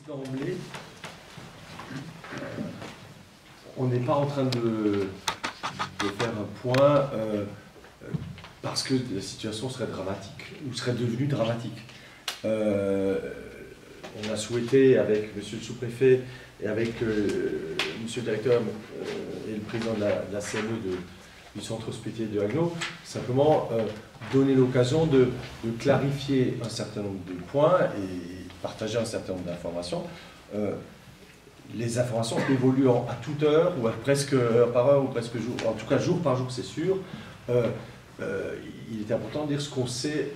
d'emblée, on n'est pas en train de faire un point parce que la situation serait dramatique ou serait devenue dramatique. On a souhaité, avec monsieur le sous-préfet et avec monsieur le directeur et le président de la CME du centre hospitalier de Haguenau, simplement donner l'occasion de clarifier un certain nombre de points et partager un certain nombre d'informations. Les informations évoluent à toute heure, ou presque heure par heure, ou presque jour, en tout cas jour par jour, c'est sûr. Il est important de dire ce qu'on sait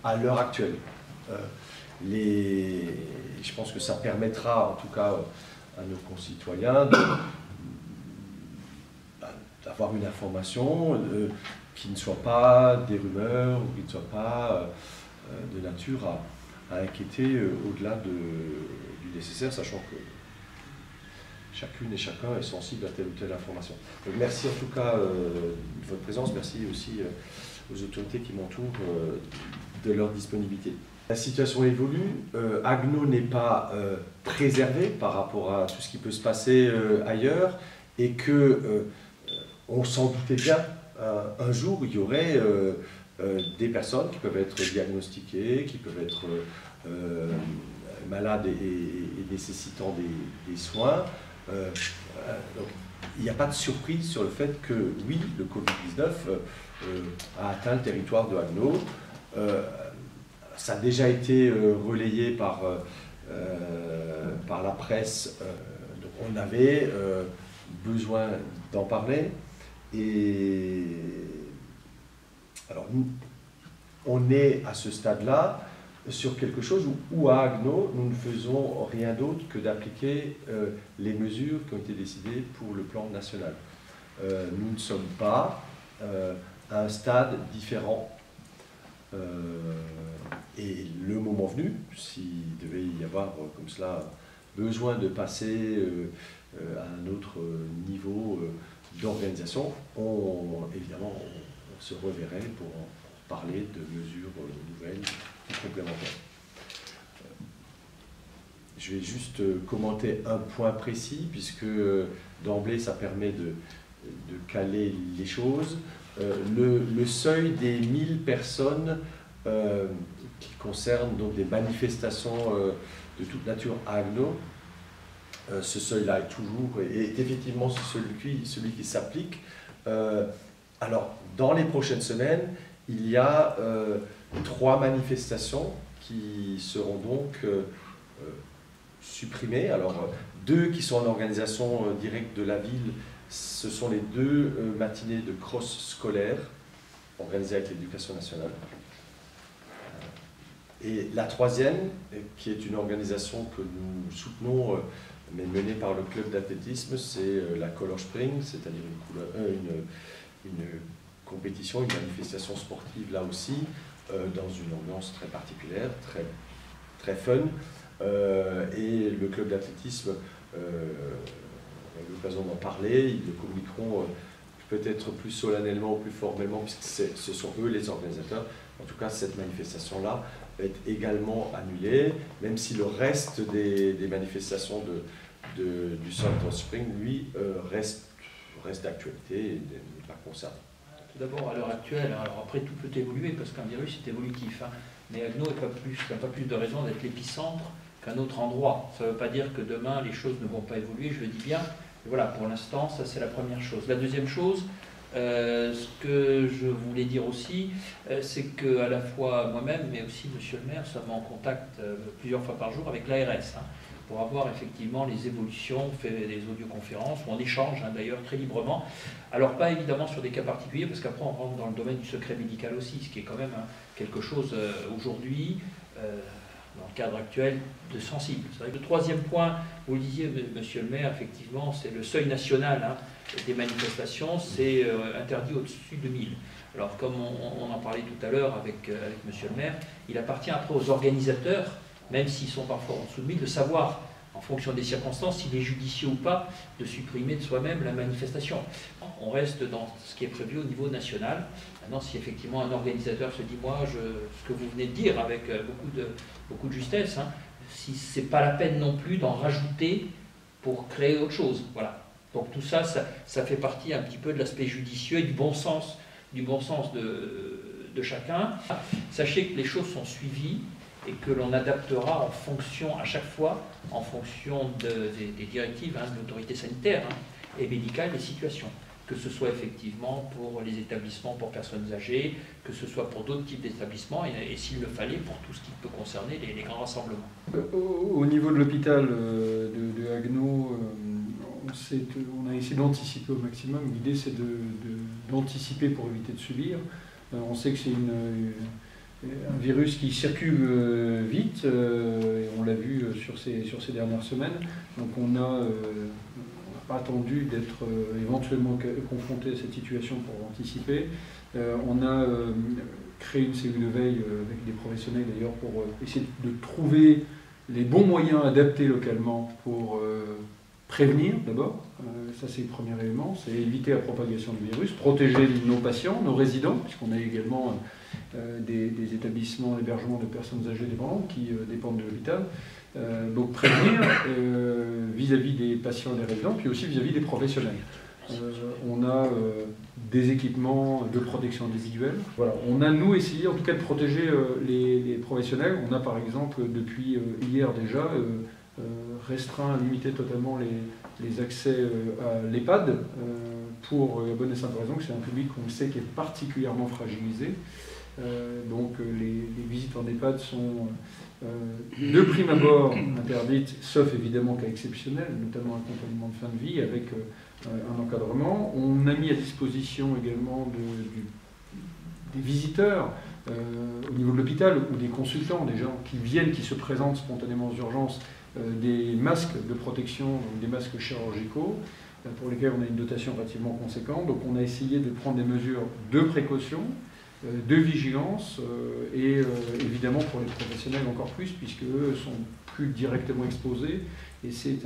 à l'heure actuelle. Je pense que ça permettra, en tout cas, à nos concitoyens d'avoir une information qui ne soit pas des rumeurs, ou qui ne soit pas de nature à inquiéter au-delà du nécessaire, sachant que chacune et chacun est sensible à telle ou telle information. Donc, merci en tout cas de votre présence, merci aussi aux autorités qui m'entourent de leur disponibilité. La situation évolue, Haguenau n'est pas préservé par rapport à tout ce qui peut se passer ailleurs, et que on s'en doutait bien, un jour il y aurait des personnes qui peuvent être diagnostiquées, qui peuvent être malades et nécessitant des soins. Donc, il n'y a pas de surprise sur le fait que, oui, le Covid-19 a atteint le territoire de Haguenau. Ça a déjà été relayé par la presse, donc on avait besoin d'en parler. Et alors, on est à ce stade-là sur quelque chose où à Haguenau, nous ne faisons rien d'autre que d'appliquer les mesures qui ont été décidées pour le plan national. Nous ne sommes pas à un stade différent. Et le moment venu, s'il devait y avoir comme cela besoin de passer à un autre niveau d'organisation, évidemment, on se reverrait pour parler de mesures nouvelles ou complémentaires. Je vais juste commenter un point précis, puisque d'emblée, ça permet de caler les choses. Le seuil des 1000 personnes qui concerne donc des manifestations de toute nature à Haguenau, ce seuil-là est effectivement celui qui s'applique. Alors, dans les prochaines semaines, il y a 3 manifestations qui seront donc supprimées. Alors, 2 qui sont en organisation directe de la ville, ce sont les 2 matinées de cross scolaire organisées avec l'Éducation nationale. Et la 3e, qui est une organisation que nous soutenons, mais menée par le club d'athlétisme, c'est la Color Spring, c'est-à-dire une compétition, une manifestation sportive là aussi, dans une ambiance très particulière, très fun. Et le club d'athlétisme a eu l'occasion d'en parler, ils le communiqueront peut-être plus solennellement ou plus formellement, puisque ce sont eux les organisateurs. En tout cas, cette manifestation-là est également annulée, même si le reste des manifestations du Centre Spring, lui, reste d'actualité et n'est pas concerné. Tout d'abord, à l'heure actuelle, alors après tout peut évoluer, parce qu'un virus est évolutif, mais Haguenau n'a pas plus de raison d'être l'épicentre qu'un autre endroit. Ça ne veut pas dire que demain, les choses ne vont pas évoluer, je le dis bien. Et voilà, pour l'instant, ça c'est la première chose. La deuxième chose, ce que je voulais dire aussi, c'est qu'à la fois moi-même, mais aussi monsieur le maire, sommes en contact plusieurs fois par jour avec l'ARS, pour avoir effectivement les évolutions, on fait des audioconférences, où on échange d'ailleurs très librement. Alors pas évidemment sur des cas particuliers, parce qu'après on rentre dans le domaine du secret médical aussi, ce qui est quand même quelque chose aujourd'hui, dans le cadre actuel, de sensible. Le 3e point, vous le disiez, monsieur le maire, effectivement, c'est le seuil national des manifestations, c'est interdit au-dessus de 1000. Alors, comme on en parlait tout à l'heure avec monsieur le maire, il appartient après aux organisateurs, même s'ils sont parfois en dessous de 1000, de savoir, en fonction des circonstances, s'il est judicieux ou pas de supprimer de soi-même la manifestation. On reste dans ce qui est prévu au niveau national. Maintenant, si effectivement un organisateur se dit, moi, ce que vous venez de dire avec beaucoup de justesse, si c'est pas la peine non plus d'en rajouter pour créer autre chose. Voilà. Donc tout ça, ça fait partie un petit peu de l'aspect judicieux et du bon sens de chacun. Sachez que les choses sont suivies et que l'on adaptera en fonction, à chaque fois, en fonction des directives de l'autorité sanitaire et médicale des situations. Que ce soit effectivement pour les établissements pour personnes âgées, que ce soit pour d'autres types d'établissements, et s'il le fallait, pour tout ce qui peut concerner les grands rassemblements. Au niveau de l'hôpital de Haguenau, on a essayé d'anticiper au maximum. L'idée, c'est d'anticiper pour éviter de subir. On sait que c'est un virus qui circule vite, et on l'a vu sur ces dernières semaines. Donc on n'a pas attendu d'être éventuellement confronté à cette situation pour anticiper. On a créé une cellule de veille avec des professionnels d'ailleurs pour essayer de trouver les bons moyens adaptés localement pour prévenir d'abord. Ça c'est le premier élément, c'est éviter la propagation du virus, protéger nos patients, nos résidents, puisqu'on a également des établissements d'hébergement de personnes âgées dépendantes qui dépendent de l'hôpital. Donc prévenir vis-à-vis des patients et des résidents, puis aussi vis-à-vis des professionnels. On a des équipements de protection individuelle. Voilà. On a, nous, essayé en tout cas de protéger les professionnels. On a par exemple, depuis hier déjà, restreint, limité totalement les accès à l'EHPAD pour la bonne et simple raison que c'est un public qu'on sait qui est particulièrement fragilisé. Donc les visites en EHPAD sont de prime abord interdites, sauf évidemment cas exceptionnels, notamment accompagnement de fin de vie avec un encadrement. On a mis à disposition également des visiteurs au niveau de l'hôpital ou des consultants, des gens qui viennent, qui se présentent spontanément aux urgences, des masques de protection, des masques chirurgicaux, pour lesquels on a une dotation relativement conséquente. Donc on a essayé de prendre des mesures de précaution, de vigilance, et évidemment pour les professionnels encore plus, puisqu'eux sont plus directement exposés, et c'est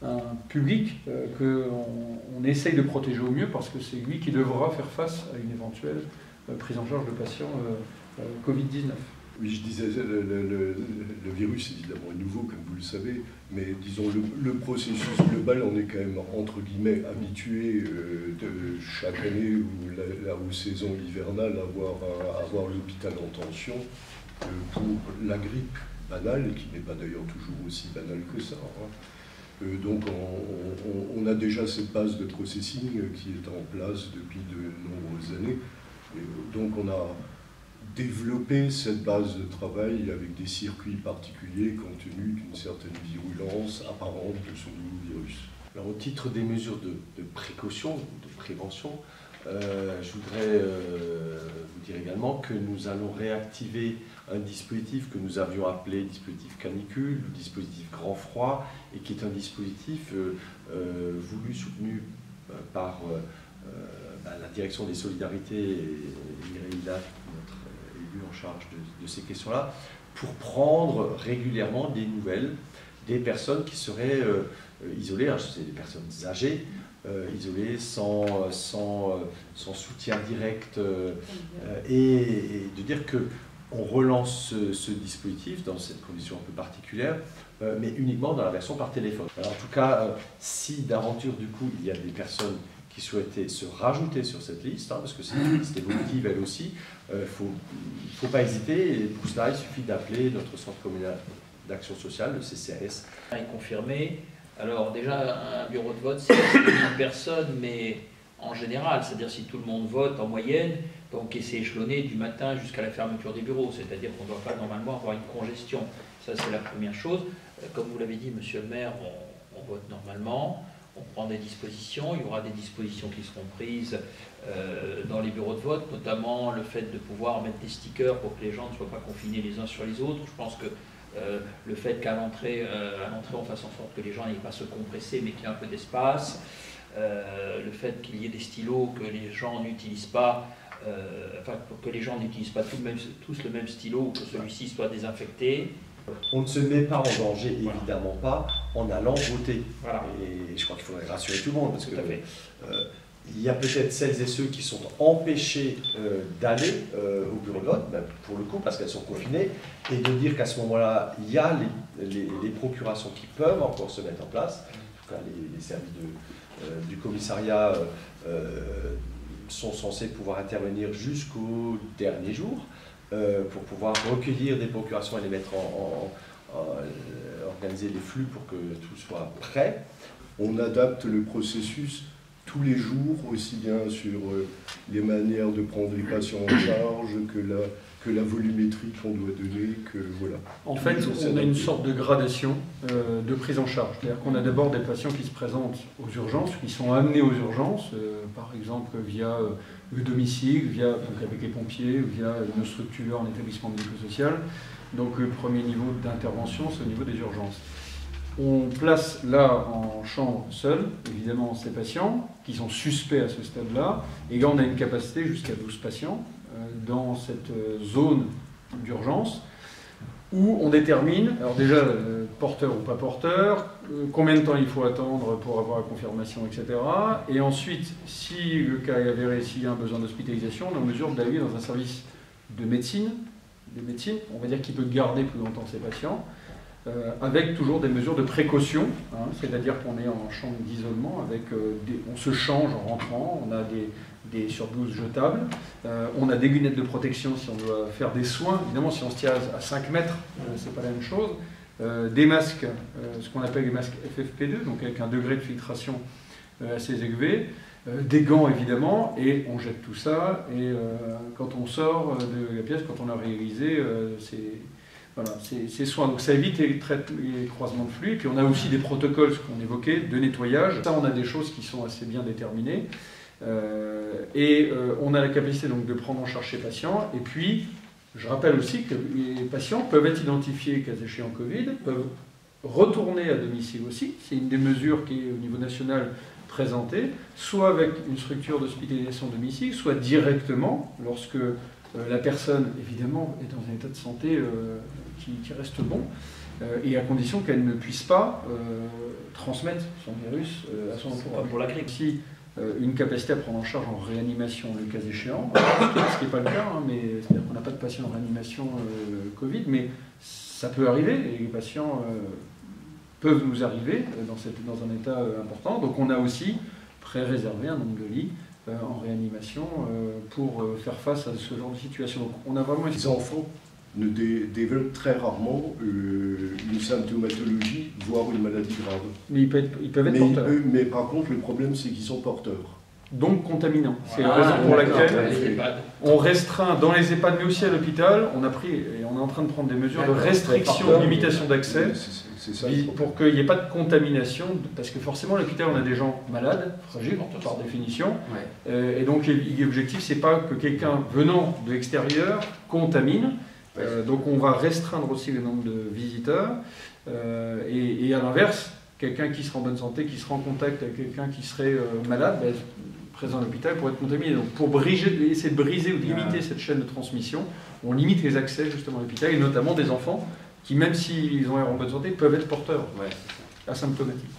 un public qu'on essaye de protéger au mieux, parce que c'est lui qui devra faire face à une éventuelle prise en charge de patients Covid-19. Oui, je disais, le virus évidemment est nouveau, comme vous le savez, mais disons le processus global, on est quand même entre guillemets habitué de chaque année ou la saison hivernale à avoir l'hôpital en tension pour la grippe banale, qui n'est pas d'ailleurs toujours aussi banale que ça. Donc on a déjà cette base de processing qui est en place depuis de nombreuses années. Et donc on a développer cette base de travail avec des circuits particuliers compte tenu d'une certaine virulence apparente de ce nouveau virus. Alors, au titre des mesures de précaution, de prévention, je voudrais vous dire également que nous allons réactiver un dispositif que nous avions appelé dispositif canicule, ou dispositif grand froid, et qui est un dispositif voulu, soutenu par la direction des solidarités et Mireille Lac, notre élu en charge de ces questions-là, pour prendre régulièrement des nouvelles des personnes qui seraient isolées, hein, c'est des personnes âgées, isolées, sans soutien direct, et de dire qu'on relance ce dispositif dans cette condition un peu particulière, mais uniquement dans la version par téléphone. Alors, en tout cas, si d'aventure, du coup, il y a des personnes qui souhaitaient se rajouter sur cette liste, hein, parce que c'est une liste évolutive elle aussi, il ne faut pas hésiter, et pour cela il suffit d'appeler notre centre communal d'action sociale, le CCAS. Est confirmé. Alors déjà, un bureau de vote, c'est 1000 personnes, mais en général, c'est-à-dire si tout le monde vote en moyenne, donc et c'est échelonné du matin jusqu'à la fermeture des bureaux, c'est-à-dire qu'on ne doit pas normalement avoir une congestion. Ça, c'est la première chose. Comme vous l'avez dit, monsieur le maire, on vote normalement. On prend des dispositions, il y aura des dispositions qui seront prises dans les bureaux de vote, notamment le fait de pouvoir mettre des stickers pour que les gens ne soient pas confinés les uns sur les autres. Je pense que le fait qu'à l'entrée, on fasse en sorte que les gens n'aient pas à se compresser, mais qu'il y ait un peu d'espace, le fait qu'il y ait des stylos que les gens n'utilisent pas, que les gens n'utilisent pas tous le même stylo, ou que celui-ci soit désinfecté. On ne se met pas en danger, évidemment pas, en allant voter. Voilà. Et je crois qu'il faudrait rassurer tout le monde, parce que il y a peut-être celles et ceux qui sont empêchés d'aller au bureau de vote, pour le coup, parce qu'elles sont confinées, et de dire qu'à ce moment-là, il y a les procurations qui peuvent encore se mettre en place. En tout cas, les services du commissariat sont censés pouvoir intervenir jusqu'au dernier jour pour pouvoir recueillir des procurations et les mettre organiser les flux pour que tout soit prêt. On adapte le processus tous les jours, aussi bien sur les manières de prendre les patients en charge que la volumétrie qu'on doit donner, que voilà. En fait, on a une sorte de gradation de prise en charge. C'est-à-dire qu'on a d'abord des patients qui se présentent aux urgences, qui sont amenés aux urgences, par exemple via le domicile, donc avec les pompiers, via une structure, un établissement médico-social. Donc le premier niveau d'intervention, c'est au niveau des urgences. On place là en chambre seule, évidemment, ces patients qui sont suspects à ce stade-là. Et là, on a une capacité jusqu'à 12 patients dans cette zone d'urgence où on détermine, alors déjà, porteur ou pas porteur, combien de temps il faut attendre pour avoir la confirmation, etc. Et ensuite, si le cas est avéré, s'il y a un besoin d'hospitalisation, on est en mesure d'aller dans un service de médecine, on va dire qu'il peut garder plus longtemps ses patients, avec toujours des mesures de précaution, hein, c'est-à-dire qu'on est en chambre d'isolement, on se change en rentrant, on a des surblouses jetables, on a des lunettes de protection si on doit faire des soins, évidemment si on se tient à 5 mètres, c'est pas la même chose, des masques, ce qu'on appelle les masques FFP2, donc avec un degré de filtration assez élevé, des gants évidemment, et on jette tout ça, et quand on sort de la pièce, quand on a réalisé ces soins. Donc ça évite les croisements de flux. Et puis on a aussi des protocoles, ce qu'on évoquait, de nettoyage. Ça, on a des choses qui sont assez bien déterminées. On a la capacité donc de prendre en charge ces patients. Et puis, je rappelle aussi que les patients peuvent être identifiés, cas échéant Covid, peuvent retourner à domicile aussi. C'est une des mesures qui est au niveau national présentée, soit avec une structure d'hospitalisation domicile, soit directement lorsque la personne, évidemment, est dans un état de santé qui reste bon, et à condition qu'elle ne puisse pas transmettre son virus à son entourage. Pour la grippe. Si une capacité à prendre en charge en réanimation, le cas échéant, ce qui n'est pas le cas, hein, mais c'est-à-dire qu'on n'a pas de patients en réanimation Covid, mais ça peut arriver, et les patients peuvent nous arriver dans un état important. Donc on a aussi pré-réservé un nombre de lits en réanimation pour faire face à ce genre de situation. Donc on a vraiment... Les enfants ne développent très rarement une symptomatologie, voire une maladie grave. Mais ils peuvent être porteurs. Mais par contre, le problème, c'est qu'ils sont porteurs. Donc contaminants. C'est la raison pour laquelle on restreint dans les EHPAD, mais aussi à l'hôpital, on est en train de prendre des mesures de restriction, de limitation d'accès, pour qu'il n'y ait pas de contamination, parce que forcément à l'hôpital on a des gens malades, fragiles par définition, et donc l'objectif c'est pas que quelqu'un venant de l'extérieur contamine, donc on va restreindre aussi le nombre de visiteurs, et à l'inverse, quelqu'un qui sera en bonne santé, qui sera en contact avec quelqu'un qui serait malade, présent à l'hôpital pour être contaminé. Donc pour essayer de briser ou de limiter cette chaîne de transmission, on limite les accès justement à l'hôpital, et notamment des enfants qui, même s'ils ont l'air en bonne santé, peuvent être porteurs asymptomatiques.